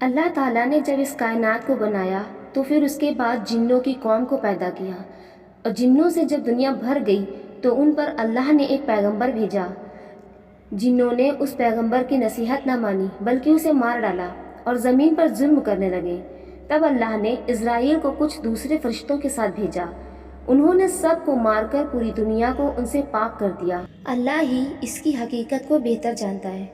اللہ تعالیٰ نے جب اس کائنات کو بنایا تو پھر اس کے بعد جنوں کی قوم کو پیدا کیا، اور جنوں سے جب دنیا بھر گئی تو ان پر اللہ نے ایک پیغمبر بھیجا۔ جنوں نے اس پیغمبر کی نصیحت نہ مانی بلکہ اسے مار ڈالا اور زمین پر ظلم کرنے لگے۔ تب اللہ نے اسرائیل کو کچھ دوسرے فرشتوں کے ساتھ بھیجا، انہوں نے سب کو مار کر پوری دنیا کو ان سے پاک کر دیا۔ اللہ ہی اس کی حقیقت کو بہتر جانتا ہے۔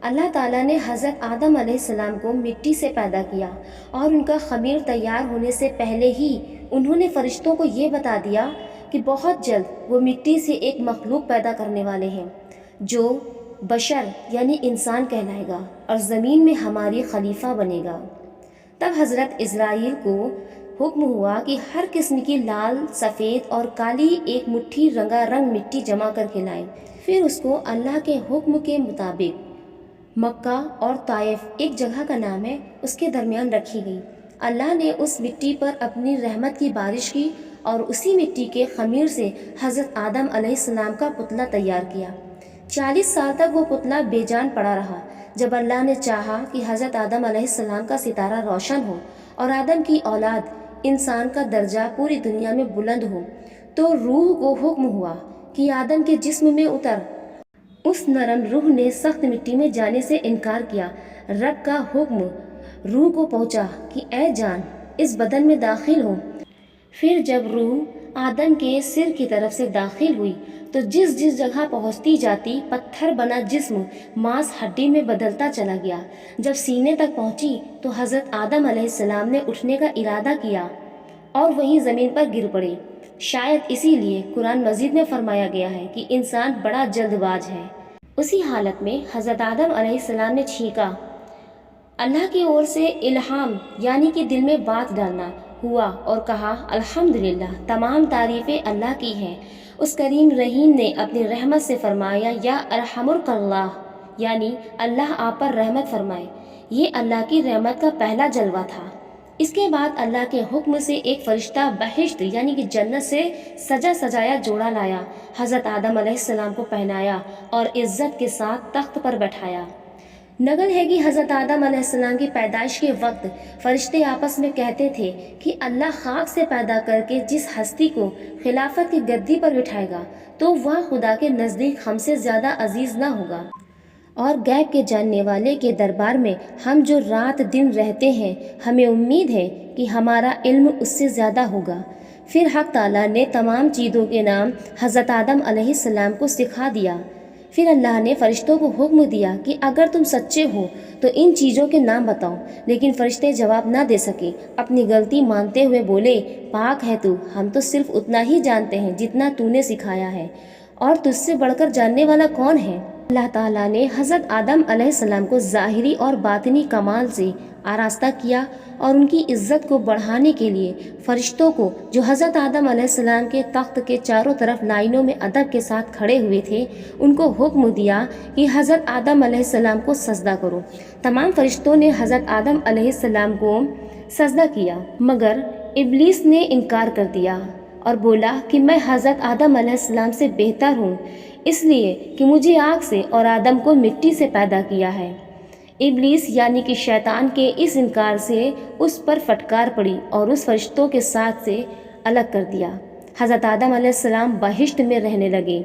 اللہ تعالیٰ نے حضرت آدم علیہ السلام کو مٹی سے پیدا کیا، اور ان کا خمیر تیار ہونے سے پہلے ہی انہوں نے فرشتوں کو یہ بتا دیا کہ بہت جلد وہ مٹی سے ایک مخلوق پیدا کرنے والے ہیں جو بشر یعنی انسان کہلائے گا اور زمین میں ہماری خلیفہ بنے گا۔ تب حضرت اسرائیل کو حکم ہوا کہ ہر قسم کی لال، سفید اور کالی ایک مٹھی رنگا رنگ مٹی جمع کر کے لائیں۔ پھر اس کو اللہ کے حکم کے مطابق مکہ اور طائف ایک جگہ کا نام ہے، اس کے درمیان رکھی گئی۔ اللہ نے اس مٹی پر اپنی رحمت کی بارش کی اور اسی مٹی کے خمیر سے حضرت آدم علیہ السلام کا پتلا تیار کیا۔ 40 سال تک وہ پتلا بے جان پڑا رہا۔ جب اللہ نے چاہا کہ حضرت آدم علیہ السلام کا ستارہ روشن ہو اور آدم کی اولاد انسان کا درجہ پوری دنیا میں بلند ہو، تو روح کو حکم ہوا کہ آدم کے جسم میں اتر۔ اس نرم روح نے سخت مٹی میں جانے سے انکار کیا۔ رب کا حکم روح کو پہنچا کہ اے جان اس بدن میں داخل ہو۔ پھر جب روح آدم کے سر کی طرف سے داخل ہوئی تو جس جس جگہ پہنچتی جاتی پتھر بنا جسم ماس ہڈی میں بدلتا چلا گیا۔ جب سینے تک پہنچی تو حضرت آدم علیہ السلام نے اٹھنے کا ارادہ کیا اور وہیں زمین پر گر پڑے۔ شاید اسی لیے قرآن مجید میں فرمایا گیا ہے کہ انسان بڑا جلد باز ہے۔ اسی حالت میں حضرت آدم علیہ السلام نے چھینکا۔ اللہ کی اور سے الہام یعنی کہ دل میں بات ڈالنا ہوا اور کہا الحمدللہ، تمام تعریفیں اللہ کی ہیں۔ اس کریم رحیم نے اپنی رحمت سے فرمایا یا ارحمک اللہ، یعنی اللہ آپ پر رحمت فرمائے۔ یہ اللہ کی رحمت کا پہلا جلوہ تھا۔ اس کے بعد اللہ کے حکم سے ایک فرشتہ بہشت یعنی کہ جنت سے سجا سجایا جوڑا لایا، حضرت آدم علیہ السلام کو پہنایا اور عزت کے ساتھ تخت پر بٹھایا۔ نقل ہے کہ حضرت آدم علیہ السلام کی پیدائش کے وقت فرشتے آپس میں کہتے تھے کہ اللہ خاک سے پیدا کر کے جس ہستی کو خلافت کی گدی پر بٹھائے گا تو وہ خدا کے نزدیک ہم سے زیادہ عزیز نہ ہوگا، اور غیب کے جاننے والے کے دربار میں ہم جو رات دن رہتے ہیں ہمیں امید ہے کہ ہمارا علم اس سے زیادہ ہوگا۔ پھر حق تعالیٰ نے تمام چیزوں کے نام حضرت آدم علیہ السلام کو سکھا دیا۔ پھر اللہ نے فرشتوں کو حکم دیا کہ اگر تم سچے ہو تو ان چیزوں کے نام بتاؤ، لیکن فرشتے جواب نہ دے سکے۔ اپنی غلطی مانتے ہوئے بولے پاک ہے تو، ہم تو صرف اتنا ہی جانتے ہیں جتنا تو نے سکھایا ہے، اور تجھ سے بڑھ کر جاننے والا کون ہے؟ اللہ تعالیٰ نے حضرت آدم علیہ السلام کو ظاہری اور باطنی کمال سے آراستہ کیا، اور ان کی عزت کو بڑھانے کے لیے فرشتوں کو جو حضرت آدم علیہ السلام کے تخت کے چاروں طرف لائنوں میں ادب کے ساتھ کھڑے ہوئے تھے، ان کو حکم دیا کہ حضرت آدم علیہ السلام کو سجدہ کرو۔ تمام فرشتوں نے حضرت آدم علیہ السلام کو سجدہ کیا، مگر ابلیس نے انکار کر دیا اور بولا کہ میں حضرت آدم علیہ السلام سے بہتر ہوں، اس لیے کہ مجھے آگ سے اور آدم کو مٹی سے پیدا کیا ہے۔ ابلیس یعنی کہ شیطان کے اس انکار سے اس پر فٹکار پڑی اور اس فرشتوں کے ساتھ سے الگ کر دیا۔ حضرت آدم علیہ السلام بہشت میں رہنے لگے۔